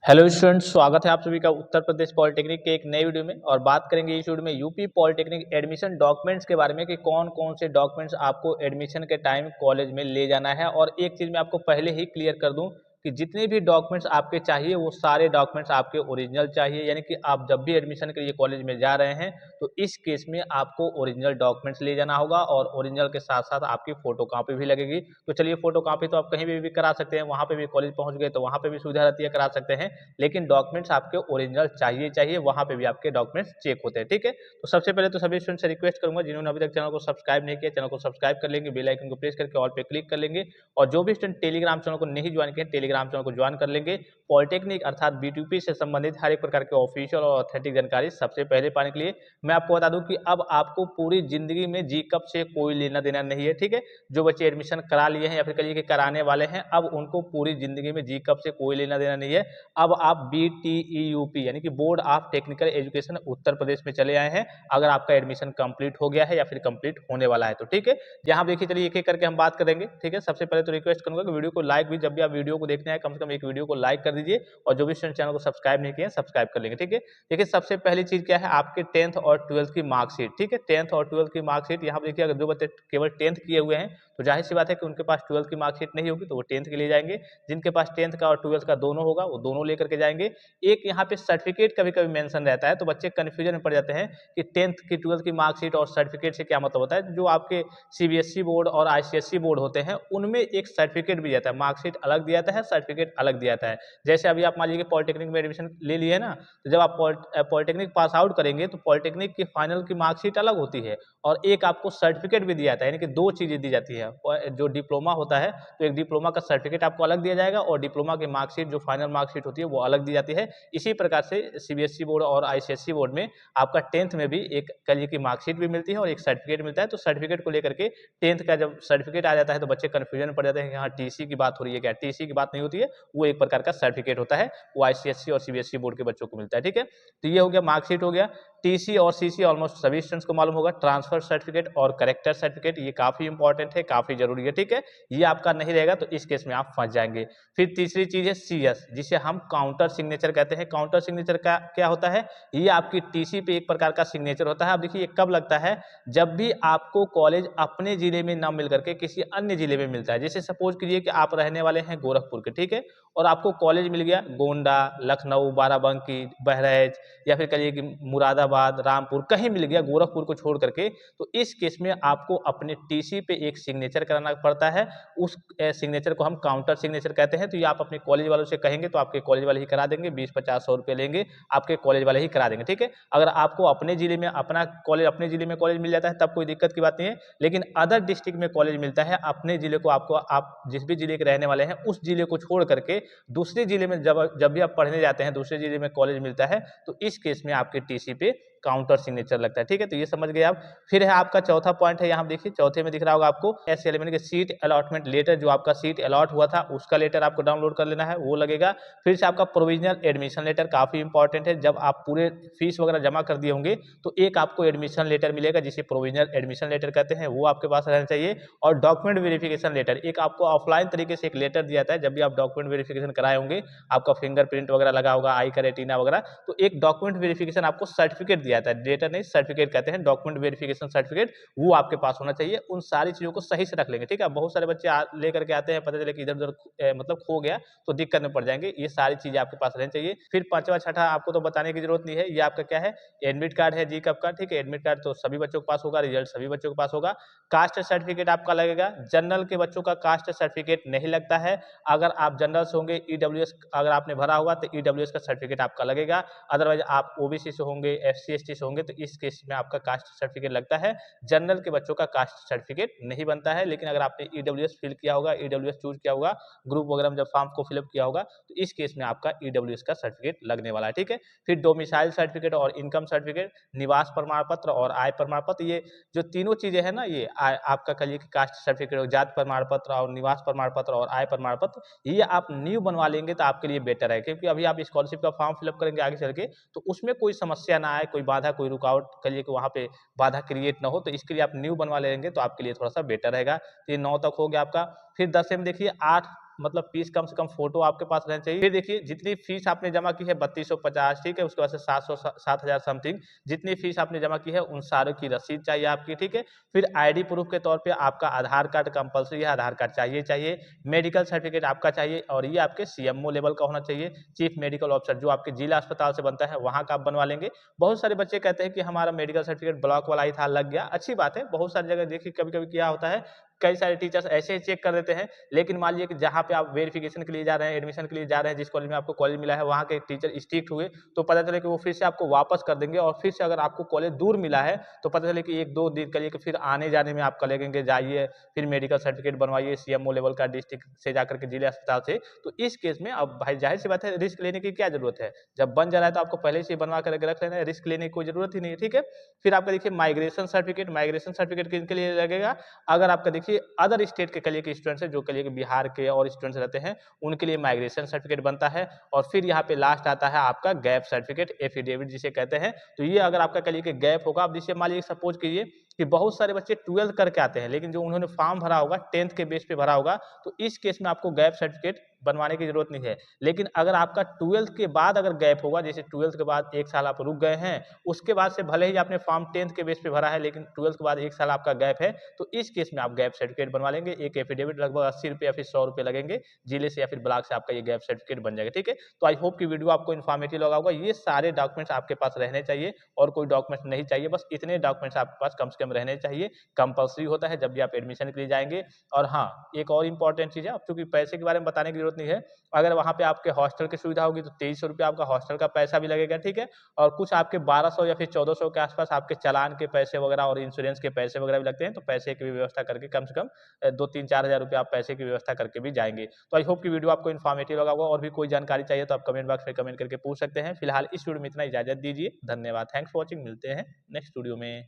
Hello students, स्वागत है आप सभी का उत्तर प्रदेश पॉलिटेक्निक के एक नए वीडियो में। और बात करेंगे इस वीडियो में यूपी पॉलिटेक्निक एडमिशन डॉक्यूमेंट्स के बारे में कि कौन कौन से डॉक्यूमेंट्स आपको एडमिशन के टाइम कॉलेज में ले जाना है। और एक चीज़ मैं आपको पहले ही क्लियर कर दूं कि जितने भी डॉक्यूमेंट्स आपके चाहिए वो सारे डॉक्यूमेंट्स आपके ओरिजिनल चाहिए, यानी कि आप जब भी एडमिशन के लिए कॉलेज में जा रहे हैं तो इस केस में आपको ओरिजिनल डॉक्यूमेंट्स ले जाना होगा और ओरिजिनल के साथ साथ आपकी फोटो कॉपी भी लगेगी। तो चलिए, फोटो कॉपी तो आप कहीं भी करा सकते हैं, वहाँ पे भी कॉलेज पहुँच गए तो वहाँ पे भी सुविधा रहती है, करा सकते हैं। लेकिन डॉक्यूमेंट्स आपके ओरिजिनल चाहिए वहाँ पे भी आपके डॉक्यूमेंट्स चेक होते हैं, ठीक है। तो सबसे पहले तो सभी स्टूडेंट से रिक्वेस्ट करूंगा, जिन्होंने अभी तक चैनल को सब्सक्राइब नहीं किया, चैनल को सब्सक्राइब कर लेंगे, बेल आइकन को प्रेस करके ऑल पे क्लिक कर लेंगे। और जो भी स्टूडेंट टेलीग्राम चैनल को नहीं ज्वाइन किए, टेलीग्राम चैनल को ज्वाइन कर लेंगे। पॉलिटेक्निक अर्थात बीटीपी से संबंधित हर एक प्रकार के ऑफिशियल और ऑथेंटिक जानकारी सबसे पहले पाने के लिए मैं आपको बता दूं कि अब आपको पूरी जिंदगी में जी कप से कोई लेना देना नहीं है, ठीक है। जो बच्चे एडमिशन करा लिए हैं या फिर कहिए कि कराने वाले हैं, अब उनको पूरी जिंदगी में जी कप से कोई लेना देना नहीं है। अब आप BTEUP यानी कि board of technical education Uttar Pradesh में चले आए हैं, अगर आपका एडमिशन कंप्लीट हो गया है या फिर कंप्लीट होने वाला है तो, ठीक है। यहाँ देखिए, चलिए एक एक करके हम बात करेंगे, ठीक है। सबसे पहले तो रिक्वेस्ट करूंगा कि वीडियो को लाइक भी, जब भी आप वीडियो को देखने आए कम से कम एक वीडियो को लाइक कर दीजिए। और जो भी स्टूडेंट चैनल को सब्सक्राइब नहीं किए सब्सक्राइब कर लेंगे, ठीक है। देखिए, सबसे पहली चीज क्या है, आपके 10th और 12th की मार्कशीट, ठीक है। 10th और 12th की मार्कशीट, यहाँ देखिए अगर जो बच्चे केवल 10th किए हुए हैं तो जाहिर सी बात है कि उनके पास 12th की मार्कशीट नहीं होगी, तो वो 10th के लिए जाएंगे। जिनके पास 10th का और 12th का दोनों होगा वो दोनों लेकर के जाएंगे। एक यहाँ पे सर्टिफिकेट कभी कभी मेंशन रहता है, तो बच्चे कंफ्यूजन में पड़ जाते हैं कि 10th की 12th की मार्कशीट और सर्टिफिकेट से क्या मतलब होता है। जो आपके CBSE बोर्ड और ICSE बोर्ड होते हैं उनमें एक सर्टिफिकेट भी जाता है, मार्कशीट अलग दिया जाता है, सर्टिफिकेट अलग दिया जाता है। जैसे अभी आप मान लीजिए पॉलिटेक्निक में एडमिशन ले लिए ना, तो जब आप पॉलिटेक्निक पास आउट करेंगे तो पॉलिटेक्निक की फाइनल की मार्कशीट अलग होती है और एक आपको सर्टिफिकेट भी दिया जाता है, यानी कि दो चीजें दी जाती है। जो डिप्लोमा होता है तो एक डिप्लोमा का सर्टिफिकेट आपको अलग दिया जाएगा और डिप्लोमा की मार्कशीट जो फाइनल मार्कशीट होती है वो अलग दी जाती है। इसी प्रकार से CBSE बोर्ड और ICSE बोर्ड में आपका 10th में भी एक कल की मार्कशीट भी मिलती है और एक सर्टिफिकेट मिलता है। तो सर्टिफिकेट को लेकर के 10th का जब सर्टिफिकेट आ जाता है तो बच्चे कंफ्यूजन में पड़ जाते हैं कि हाँ TC की बात हो रही है क्या। TC की बात नहीं होती है, वो एक प्रकार का सर्टिफिकेट होता है, वो ICSE और CBSE बोर्ड के बच्चों को मिलता है, ठीक है। तो ये हो गया, मार्कशीट हो गया। TC और CC ऑलमोस्ट सभी स्टूडेंट्स को मालूम होगा। ट्रांसफर सर्टिफिकेट और करेक्टर सर्टिफिकेट ये काफी इंपॉर्टेंट है, काफी जरूरी है, ठीक है। ये आपका नहीं रहेगा तो इस केस में आप फंस जाएंगे। फिर तीसरी चीज है CS, जिसे हम काउंटर सिग्नेचर कहते हैं। काउंटर सिग्नेचर का क्या होता है, ये आपकी TC पे एक प्रकार का सिग्नेचर होता है। अब देखिए कब लगता है, जब भी आपको कॉलेज अपने जिले में ना मिल करके किसी अन्य जिले में मिलता है। जैसे सपोज कीजिए कि आप रहने वाले हैं गोरखपुर के, ठीक है, और आपको कॉलेज मिल गया गोंडा, लखनऊ, बाराबंकी, बहराइच या फिर कहिए कि मुरादाबाद, रामपुर, कहीं मिल गया गोरखपुर को छोड़ करके, तो इस केस में आपको अपने TC पे एक सिग्नेचर कराना पड़ता है। उस सिग्नेचर को हम काउंटर सिग्नेचर कहते हैं। तो ये आप अपने कॉलेज वालों से कहेंगे तो आपके कॉलेज वाले ही करा देंगे, 20-50-100 रुपये लेंगे, आपके कॉलेज वाले ही करा देंगे, ठीक है। अगर आपको अपने जिले में अपना कॉलेज, अपने जिले में कॉलेज मिल जाता है तब कोई दिक्कत की बात नहीं है। लेकिन अदर डिस्ट्रिक्ट में कॉलेज मिलता है, अपने जिले को आपको, आप जिस भी जिले के रहने वाले हैं उस जिले को छोड़ करके दूसरे जिले में जब जब भी आप पढ़ने जाते हैं, दूसरे जिले में कॉलेज मिलता है, तो इस केस में आपके TC पे काउंटर सिग्नेचर लगता है, ठीक है। तो ये समझ गए आप। फिर है आपका चौथा पॉइंट है, यहाँ देखिए चौथे में दिख रहा होगा आपको SLM के सीट अलॉटमेंट लेटर, जो आपका सीट अलॉट हुआ था उसका लेटर आपको डाउनलोड कर लेना है, वो लगेगा। फिर से आपका प्रोविजनल एडमिशन लेटर काफी इंपॉर्टेंट है। जब आप पूरे फीस वगैरह जमा कर दिए होंगे तो एक आपको एडमिशन लेटर मिलेगा जिसे प्रोविजनल एडमिशन लेटर कहते हैं, वो आपके पास रहना चाहिए। और डॉक्यूमेंट वेरिफिकेशन लेटर, एक आपको ऑफलाइन तरीके से एक लेटर दिया जाता है जब भी आप डॉक्यूमेंट वेरिफिकेशन कराए होंगे, आपका फिंगरप्रिंट वगैरह लगा होगा, आई का रेटिना वगैरह, तो एक डॉक्यूमेंट वेरिफिकेशन आपको सर्टिफिकेट दिया जाता है, लेटर नहीं सर्टिफिकेट कहते हैं, डॉक्यूमेंट वेरिफिकेशन सर्टिफिकेट, वो आपके पास होना चाहिए। उन सारी चीजों को सही से रख लेंगे, ठीक है। बहुत सारे बच्चे लेकर के आते हैं, पता चले कि इधर उधर मतलब खो गया तो दिक्कत में पड़ जाएंगे। ये सारी चीजें आपके पास रहनी चाहिए। फिर पांचवा छठा आपको तो बताने की जरूरत नहीं है, ये आपका क्या है, एडमिट कार्ड है, जी कब का, ठीक है। एडमिट कार्ड तो सभी बच्चों के पास होगा, रिजल्ट सभी बच्चों के पास होगा। कास्ट सर्टिफिकेट आपका लगेगा। जनरल के बच्चों का कास्ट सर्टिफिकेट नहीं लगता है। अगर आप जनरल से होंगे, EWS अगर आपने भरा होगा तो EWS का सर्टिफिकेट आपका लगेगा। अदरवाइज आप OBC से होंगे, SC ST से होंगे तो इस केस में आपका कास्ट सर्टिफिकेट लगता है। जनरल के बच्चों का कास्ट सर्टिफिकेट नहीं बनता है। लेकिन अगर आपने EWS फिल किया होगा, EWS चूज किया होगा, ग्रुप वगैरह में जब फॉर्म को फिलअप किया होगा, तो इस केस में आपका EWS का सर्टिफिकेट लगने वाला है, ठीक है। फिर डोमिसाइल सर्टिफिकेट और इनकम सर्टिफिकेट, निवास प्रमाण पत्र और आय प्रमाण पत्र, ये जो तीनों चीजें हैं ना, ये आपका कहिए कि कास्ट सर्टिफिकेट, जाति प्रमाण पत्र और निवास प्रमाण पत्र और आय प्रमाण पत्र, ये आप न्यू बनवा लेंगे तो आपके लिए बेटर है। क्योंकि अभी आप स्कॉलरशिप का फॉर्म फिलअप करेंगे आगे चल के, तो उसमें कोई समस्या ना आए, कोई बाधा, कोई रुकावट कहिए कि वहाँ पे बाधा क्रिएट ना हो, तो इसके लिए आप न्यू बनवा लेंगे तो आपके लिए थोड़ा सा बेटर रहेगा। तो ये 9 तक हो गया आपका। फिर 10 में देखिए 8 मतलब फीस कम से कम फोटो आपके पास रहना चाहिए। फिर देखिए जितनी फीस आपने जमा की है 3250, ठीक है, उसके बाद से 7,000 समथिंग जितनी फीस आपने जमा की है उन सारों की रसीद चाहिए आपकी, ठीक है। फिर आईडी प्रूफ के तौर पे आपका आधार कार्ड कंपलसरी है, आधार कार्ड चाहिए, मेडिकल सर्टिफिकेट आपका चाहिए और ये आपके सीएमओ लेवल का होना चाहिए, चीफ मेडिकल ऑफिसर, जो आपके जिला अस्पताल से बनता है वहाँ का आप बनवा लेंगे। बहुत सारे बच्चे कहते हैं कि हमारा मेडिकल सर्टिफिकेट ब्लॉक वाला ही था, लग गया, अच्छी बात है। बहुत सारी जगह देखिए कभी-कभी क्या होता है, कई सारे टीचर्स ऐसे ही चेक कर देते हैं, लेकिन मान लीजिए कि जहाँ पे आप वेरिफिकेशन के लिए जा रहे हैं, एडमिशन के लिए जा रहे हैं, जिस कॉलेज में आपको कॉलेज मिला है, वहाँ के टीचर स्ट्रिक्ट हुए, तो पता चले कि वो फिर से आपको वापस कर देंगे और फिर से अगर आपको कॉलेज दूर मिला है, तो पता चले कि 1-2 दिन के लिए कि फिर आने-जाने में आपका लगेंगे, जाइए, फिर मेडिकल सर्टिफिकेट बनवाइए सीएमओ लेवल का डिस्ट्रिक्ट से जाकर के जिला अस्पताल से। तो इस केस में अब भाई ज़ाहिर-सी बात है रिस्क लेने की क्या ज़रूरत है? जब बन जा रहा है तो आपको पहले से ही बनवा कर के रख लेना है, रिस्क लेने की कोई ज़रूरत ही नहीं है, ठीक है? फिर आपका देखिए माइग्रेशन सर्टिफिकेट किनके लिए लगेगा? अगर आपका देखिए अदर स्टेट के कलिए के स्टूडेंट्स हैं, जो कलिए के बिहार के और स्टूडेंट्स रहते हैं, उनके लिए माइग्रेशन सर्टिफिकेट बनता है और फिर यहाँ पे लास्ट आता है आपका गैप सर्टिफिकेट, एफिडेविट जिसे कहते हैं। तो ये अगर आपका कलिए के गैप होगा, अब जैसे मान लीजिए सपोज कीजिए कि बहुत सारे बच्चे 12th करके आते हैं, लेकिन जो उन्होंने फॉर्म भरा होगा 10th के बेस पे भरा होगा, तो इस केस में आपको गैप सर्टिफिकेट बनवाने की जरूरत नहीं है। लेकिन अगर आपका 12th के बाद अगर गैप होगा, जैसे 12th के बाद 1 साल आप रुक गए हैं, उसके बाद से भले ही आपने फॉर्म 10th के बेस पे भरा है, लेकिन 12th के बाद 1 साल आपका गैप है, तो इस केस में आप गैप सर्टिफिकेट बनवा लेंगे। एक एफिडेविट लगभग 80 रुपये या फिर 100 रुपये लगेंगे, जिले से या फिर ब्लॉक से आपका ये गैप सर्टिफिकेट बन जाएगा, ठीक है। तो आई होप कि वीडियो आपको इन्फॉर्मेटिव लगा होगा। ये सारे डॉक्यूमेंट्स आपके पास रहने चाहिए और कोई डॉक्यूमेंट्स नहीं चाहिए, बस इतने डॉक्यूमेंट्स आपके पास कम से कम रहने चाहिए। कंपल्सरी होता है जब भी आप एडमिशन के लिए जाएंगे। और हाँ, एक और इंपॉर्टेंट चीज़ है, अब चूंकि पैसे के बारे में बताने की जरूरत नहीं है, अगर वहाँ पे आपके हॉस्टल की सुविधा होगी तो 2300 रुपये आपका हॉस्टल का पैसा भी लगेगा, ठीक है। और कुछ आपके 1200 या फिर 1400 के आसपास आपके चालान के पैसे वगैरह और इंश्योरेंस के पैसे वगैरह भी लगते हैं। तो पैसे की भी व्यवस्था करके कम से कम 2-3-4 हज़ार रुपये आप पैसे की व्यवस्था करके भी जाएंगे। तो आई होप कि वीडियो आपको इन्फॉर्मेटिव लगा होगा। और भी कोई जानकारी चाहिए तो आप कमेंट बॉक्स में कमेंट करके पूछ सकते हैं। फिलहाल इस वीडियो में इतना, इजाजत दीजिए, धन्यवाद, थैंक्स फॉर वॉचिंग, मिलते हैं नेक्स्ट वीडियो में।